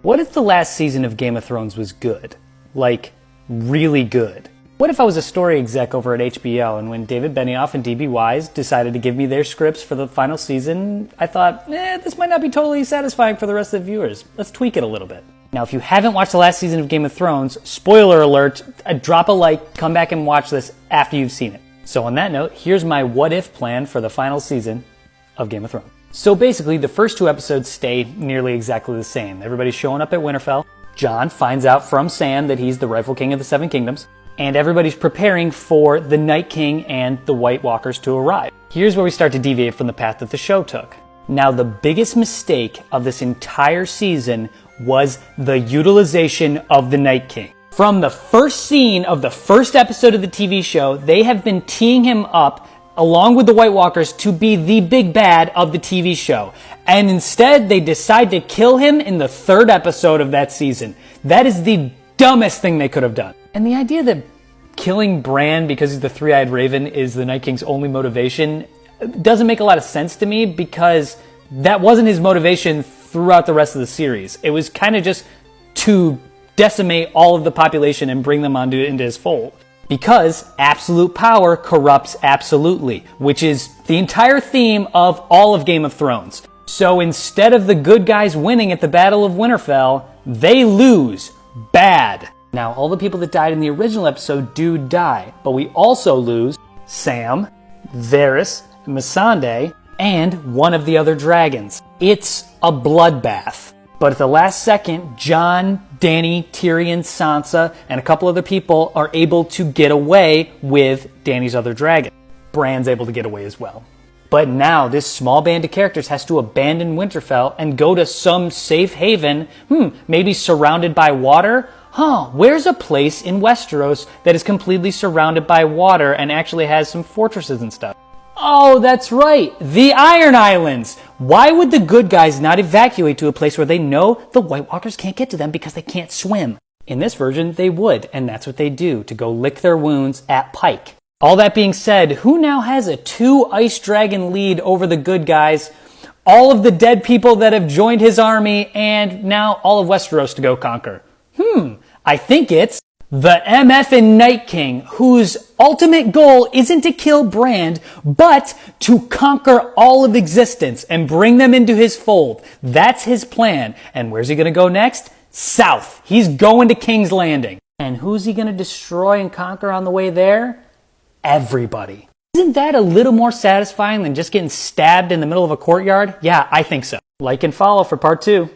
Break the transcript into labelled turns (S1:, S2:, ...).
S1: What if the last season of Game of Thrones was good? Like, really good? What if I was a story exec over at HBO and when David Benioff and D.B. Weiss decided to give me their scripts for the final season, I thought, this might not be totally satisfying for the rest of the viewers. Let's tweak it a little bit. Now, if you haven't watched the last season of Game of Thrones, spoiler alert, drop a like, come back and watch this after you've seen it. So on that note, here's my what-if plan for the final season of Game of Thrones. So basically, the first two episodes stay nearly exactly the same. Everybody's showing up at Winterfell. Jon finds out from Sam that he's the rightful king of the Seven Kingdoms. And everybody's preparing for the Night King and the White Walkers to arrive. Here's where we start to deviate from the path that the show took. Now, the biggest mistake of this entire season was the utilization of the Night King. From the first scene of the first episode of the TV show, they have been teeing him up along with the White Walkers to be the big bad of the TV show. And instead, they decide to kill him in the third episode of that season. That is the dumbest thing they could have done. And the idea that killing Bran because he's the three-eyed raven is the Night King's only motivation doesn't make a lot of sense to me, because that wasn't his motivation throughout the rest of the series. It was kind of just to decimate all of the population and bring them into his fold. Because absolute power corrupts absolutely, which is the entire theme of all of Game of Thrones. So instead of the good guys winning at the Battle of Winterfell, they lose. Bad. Now, all the people that died in the original episode do die, but we also lose Sam, Varys, Missandei, and one of the other dragons. It's a bloodbath. But at the last second, Jon, Dany, Tyrion, Sansa, and a couple other people are able to get away with Dany's other dragon. Bran's able to get away as well. But now this small band of characters has to abandon Winterfell and go to some safe haven, maybe surrounded by water? Where's a place in Westeros that is completely surrounded by water and actually has some fortresses and stuff? Oh, that's right, the Iron Islands! Why would the good guys not evacuate to a place where they know the White Walkers can't get to them because they can't swim? In this version, they would, and that's what they do, to go lick their wounds at Pike. All that being said, who now has a 2 Ice Dragon lead over the good guys, all of the dead people that have joined his army, and now all of Westeros to go conquer? I think it's the MFN Night King, whose ultimate goal isn't to kill Bran, but to conquer all of existence and bring them into his fold. That's his plan. And where's he going to go next? South. He's going to King's Landing. And who's he going to destroy and conquer on the way there? Everybody. Isn't that a little more satisfying than just getting stabbed in the middle of a courtyard? Yeah, I think so. Like and follow for part 2.